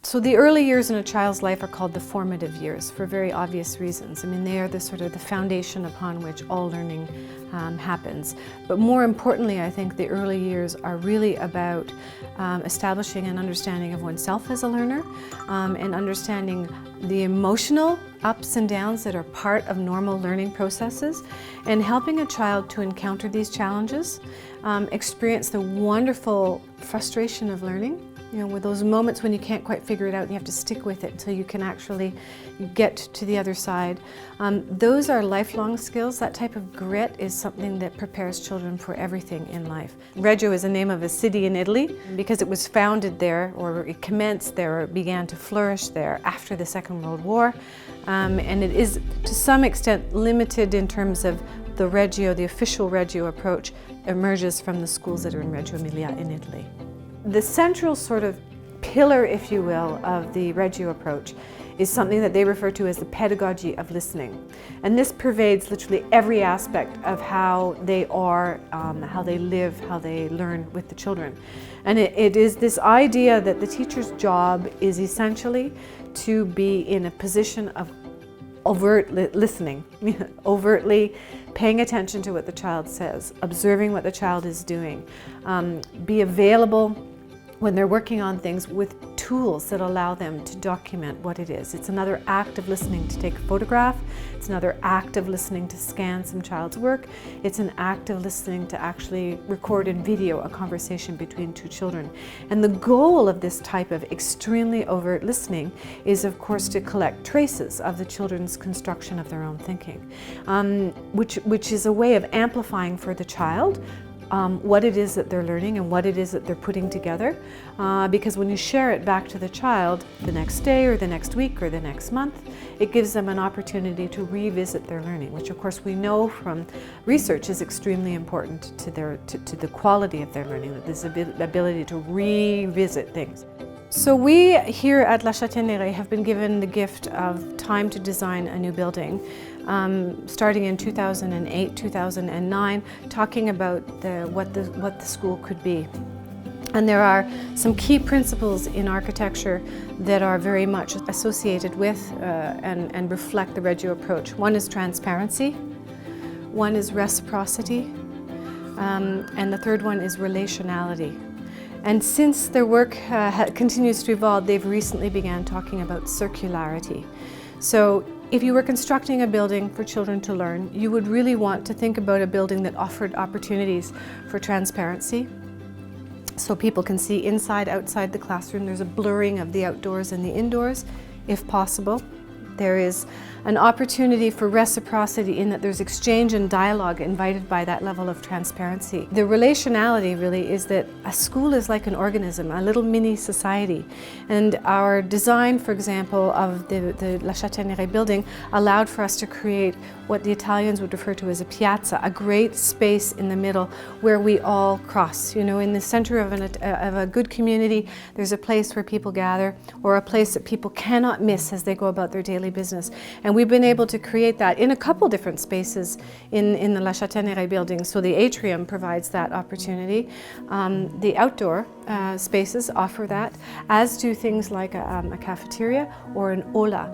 So the early years in a child's life are called the formative years for very obvious reasons. I mean, they are the sort of the foundation upon which all learning happens. But more importantly, I think the early years are really about establishing an understanding of oneself as a learner and understanding the emotional ups and downs that are part of normal learning processes, and helping a child to encounter these challenges, experience the wonderful frustration of learning. You know, with those moments when you can't quite figure it out and you have to stick with it until you can actually get to the other side. Those are lifelong skills. That type of grit is something that prepares children for everything in life. Reggio is the name of a city in Italy because it was founded there, or it commenced there, or began to flourish there after the Second World War. And it is to some extent limited in terms of the Reggio, the official Reggio approach emerges from the schools that are in Reggio Emilia in Italy. The central sort of pillar, if you will, of the Reggio approach is something that they refer to as the pedagogy of listening. And this pervades literally every aspect of how they are, how they live, how they learn with the children. And it is this idea that the teacher's job is essentially to be in a position of overt listening, overtly paying attention to what the child says, observing what the child is doing, be available when they're working on things with tools that allow them to document what it is. It's another act of listening to take a photograph. It's another act of listening to scan some child's work. It's an act of listening to actually record in video a conversation between two children. And the goal of this type of extremely overt listening is, of course, to collect traces of the children's construction of their own thinking, which is a way of amplifying for the child what it is that they're learning and what it is that they're putting together, because when you share it back to the child the next day or the next week or the next month, it gives them an opportunity to revisit their learning, which of course we know from research is extremely important to the quality of their learning, that this ability to revisit things. So we here at La Châtaigneraie have been given the gift of time to design a new building, starting in 2008, 2009, talking about what the school could be. And there are some key principles in architecture that are very much associated with and reflect the Reggio approach. One is transparency, one is reciprocity, and the third one is relationality. And since their work continues to evolve, they've recently began talking about circularity. So if you were constructing a building for children to learn, you would really want to think about a building that offered opportunities for transparency, so people can see inside, outside the classroom. There's a blurring of the outdoors and the indoors, if possible. There is an opportunity for reciprocity in that there's exchange and dialogue invited by that level of transparency. The relationality really is that a school is like an organism, a little mini society. And our design, for example, of the La Châtaigneraie building allowed for us to create what the Italians would refer to as a piazza, a great space in the middle where we all cross. You know, in the center of a good community, there's a place where people gather, or a place that people cannot miss as they go about their daily business. And we've been able to create that in a couple different spaces in the La Châtaigneraie building. So the atrium provides that opportunity. The outdoor spaces offer that, as do things like a cafeteria or an aula.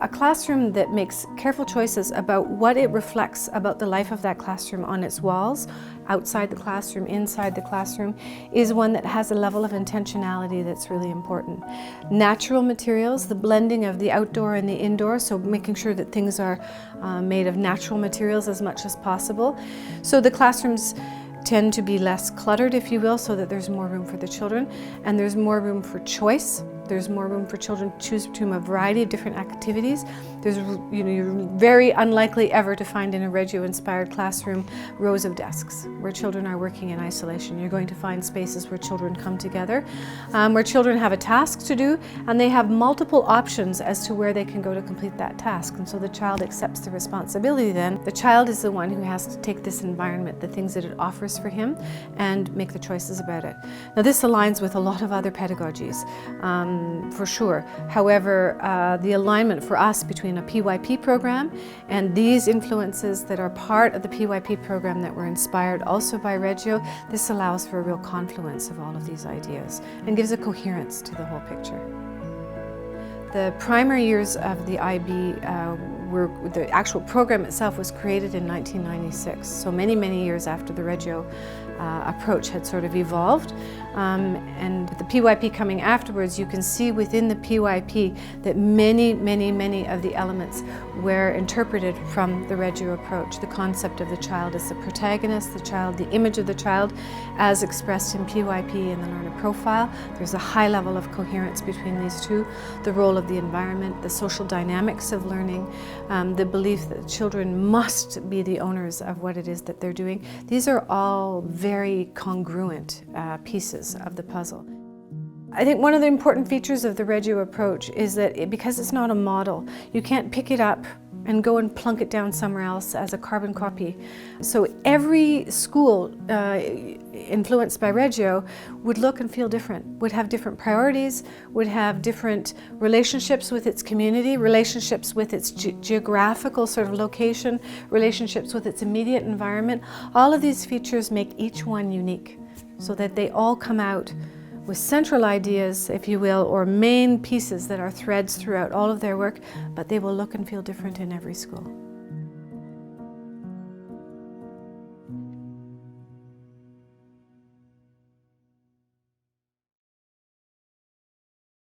A classroom that makes careful choices about what it reflects about the life of that classroom on its walls, outside the classroom, inside the classroom, is one that has a level of intentionality that's really important. Natural materials, the blending of the outdoor and the indoor, so making sure that things are made of natural materials as much as possible. So the classrooms tend to be less cluttered, if you will, so that there's more room for the children, and there's more room for choice. There's more room for children to choose between a variety of different activities. There's, you know, you're very unlikely ever to find in a Reggio-inspired classroom rows of desks where children are working in isolation. You're going to find spaces where children come together, where children have a task to do, and they have multiple options as to where they can go to complete that task. And so the child accepts the responsibility then. The child is the one who has to take this environment, the things that it offers for him, and make the choices about it. Now this aligns with a lot of other pedagogies. For sure. However, the alignment for us between a PYP program and these influences that are part of the PYP program that were inspired also by Reggio, this allows for a real confluence of all of these ideas and gives a coherence to the whole picture. The primary years of the IB the actual program itself was created in 1996, so many, many years after the Reggio approach had sort of evolved. And with the PYP coming afterwards, you can see within the PYP that many, many, many of the elements were interpreted from the Reggio approach. The concept of the child as the protagonist, the child, the image of the child as expressed in PYP and the learner profile. There's a high level of coherence between these two. The role of the environment, the social dynamics of learning, the belief that children must be the owners of what it is that they're doing. These are all very congruent pieces of the puzzle. I think one of the important features of the Reggio approach is that because it's not a model, you can't pick it up and go and plunk it down somewhere else as a carbon copy. So every school influenced by Reggio would look and feel different, would have different priorities, would have different relationships with its community, relationships with its geographical sort of location, relationships with its immediate environment. All of these features make each one unique so that they all come out with central ideas, if you will, or main pieces that are threads throughout all of their work, but they will look and feel different in every school.